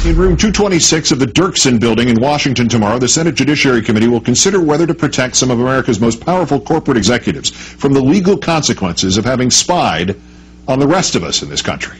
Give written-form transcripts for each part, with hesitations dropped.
In room 226 of the Dirksen building in Washington tomorrow, the Senate Judiciary Committee will consider whether to protect some of America's most powerful corporate executives from the legal consequences of having spied on the rest of us in this country.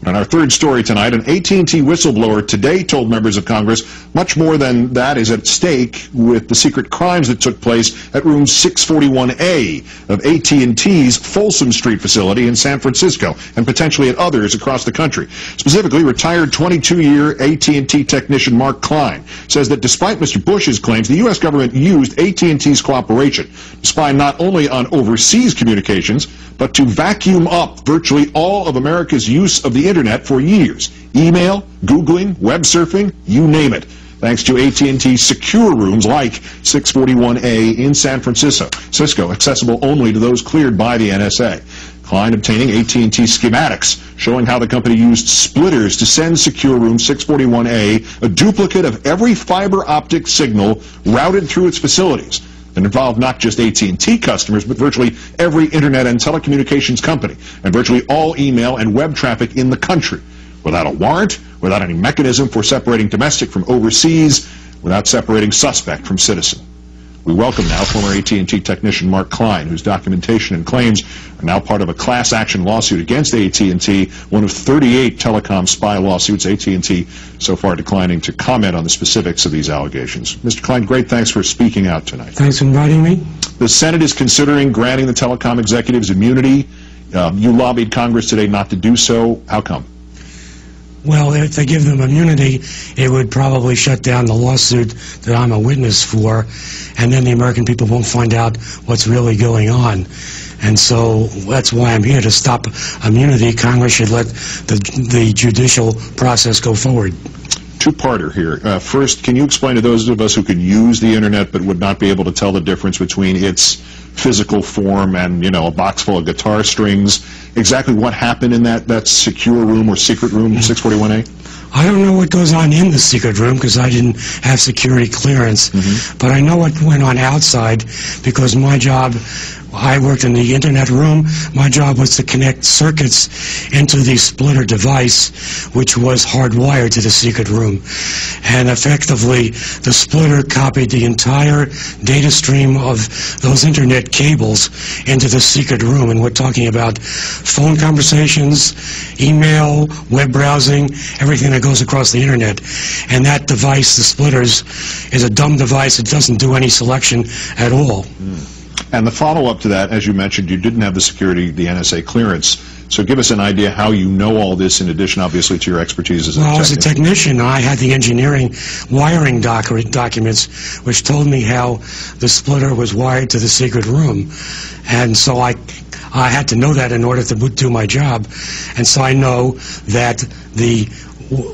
On our third story tonight, an AT&T whistleblower today told members of Congress much more than that is at stake with the secret crimes that took place at room 641A of AT&T's Folsom Street facility in San Francisco and potentially at others across the country. Specifically, retired 22-year AT&T technician Mark Klein says that despite Mr. Bush's claims, the U.S. government used AT&T's cooperation to spy not only on overseas communications, but to vacuum up virtually all of America's use of the Internet for years. Email, Googling, web surfing, you name it. Thanks to AT&T secure rooms like 641A in San Francisco, accessible only to those cleared by the NSA. Klein obtaining AT&T schematics showing how the company used splitters to send secure room 641A a duplicate of every fiber optic signal routed through its facilities. That involved not just AT&T customers, but virtually every Internet and telecommunications company, and virtually all email and web traffic in the country, without a warrant, without any mechanism for separating domestic from overseas, without separating suspect from citizen. We welcome now former AT&T technician Mark Klein, whose documentation and claims are now part of a class action lawsuit against AT&T, one of 38 telecom spy lawsuits, AT&T so far declining to comment on the specifics of these allegations. Mr. Klein, great thanks for speaking out tonight. Thanks for inviting me. The Senate is considering granting the telecom executives immunity. You lobbied Congress today not to do so. How come? Well, if they give them immunity, it would probably shut down the lawsuit that I'm a witness for, and then the American people won't find out what's really going on. And so that's why I'm here, to stop immunity. Congress should let the judicial process go forward. Two-parter here. First, can you explain to those of us who can use the Internet but would not be able to tell the difference between its physical form and, a box full of guitar strings, exactly what happened in that secure room or secret room, 641A? I don't know what goes on in the secret room because I didn't have security clearance, but I know what went on outside because my job, I worked in the Internet room. My job was to connect circuits into the splitter device, which was hardwired to the secret room. And effectively, the splitter copied the entire data stream of those Internet cables into the secret room. And we're talking about phone conversations, email, web browsing, everything that goes across the Internet. And that device, the splitters, is a dumb device. It doesn't do any selection at all. And the follow-up to that, as you mentioned, you didn't have the security, the NSA clearance. So give us an idea how you know all this, in addition, obviously, to your expertise as a technician. Well, as a technician, I had the engineering wiring documents, which told me how the splitter was wired to the secret room. And so I had to know that in order to do my job. And so I know that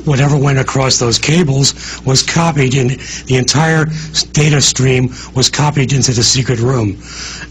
whatever went across those cables was copied, in the entire data stream was copied into the secret room.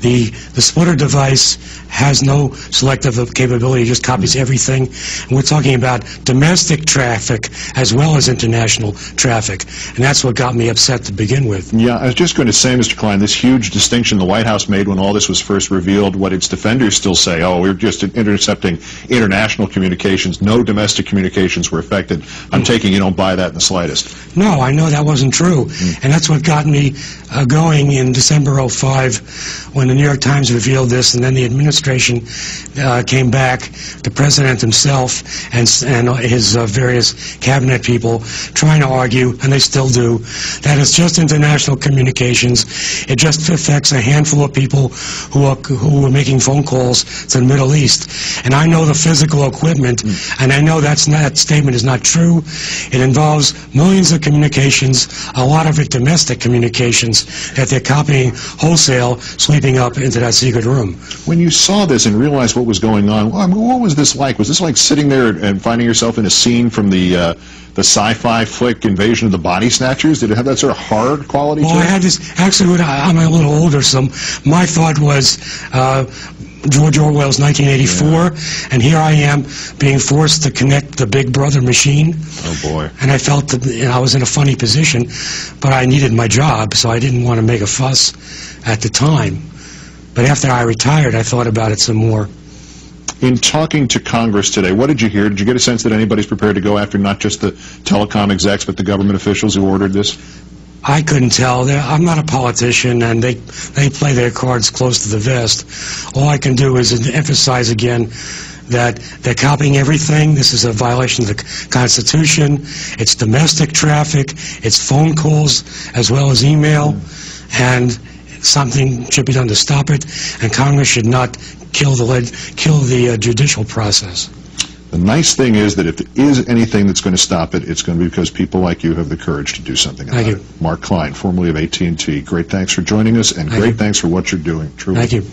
The splitter device has no selective capability, it just copies everything. And we're talking about domestic traffic as well as international traffic. And that's what got me upset to begin with. Yeah, I was just going to say, Mr. Klein, this huge distinction the White House made when all this was first revealed, what its defenders still say, oh, we're just intercepting international communications, no domestic communications were affected. I'm taking you don't buy that in the slightest. No, I know that wasn't true. And that's what got me going in December '05 when the New York Times revealed this, and then the administration came back, the president himself and his various cabinet people trying to argue, and they still do, that it's just international communications. It just affects a handful of people who are making phone calls to the Middle East. And I know the physical equipment, and I know that statement is not true. It involves millions of communications, a lot of it domestic communications that they're copying wholesale, sweeping up into that secret room. When you saw this and realized what was going on, what was this like? Was this like sitting there and finding yourself in a scene from the sci-fi flick Invasion of the Body Snatchers? Did it have that sort of hard quality to it? Well, I had this, actually, I'm a little older, so my thought was George Orwell's 1984, and here I am being forced to connect the Big Brother machine. Oh, boy. And I felt that I was in a funny position, but I needed my job, so I didn't want to make a fuss at the time. But after I retired, I thought about it some more. In talking to Congress today, what did you hear? Did you get a sense that anybody's prepared to go after not just the telecom execs, but the government officials who ordered this? I couldn't tell. I'm not a politician, and they play their cards close to the vest. All I can do is emphasize again that they're copying everything. This is a violation of the Constitution. It's domestic traffic. It's phone calls as well as email. And something should be done to stop it. And Congress should not kill the judicial process. The nice thing is that if there is anything that's going to stop it, it's going to be because people like you have the courage to do something about it. Mark Klein, formerly of AT&T, great thanks for joining us, and great thanks for what you're doing, truly. Thank you.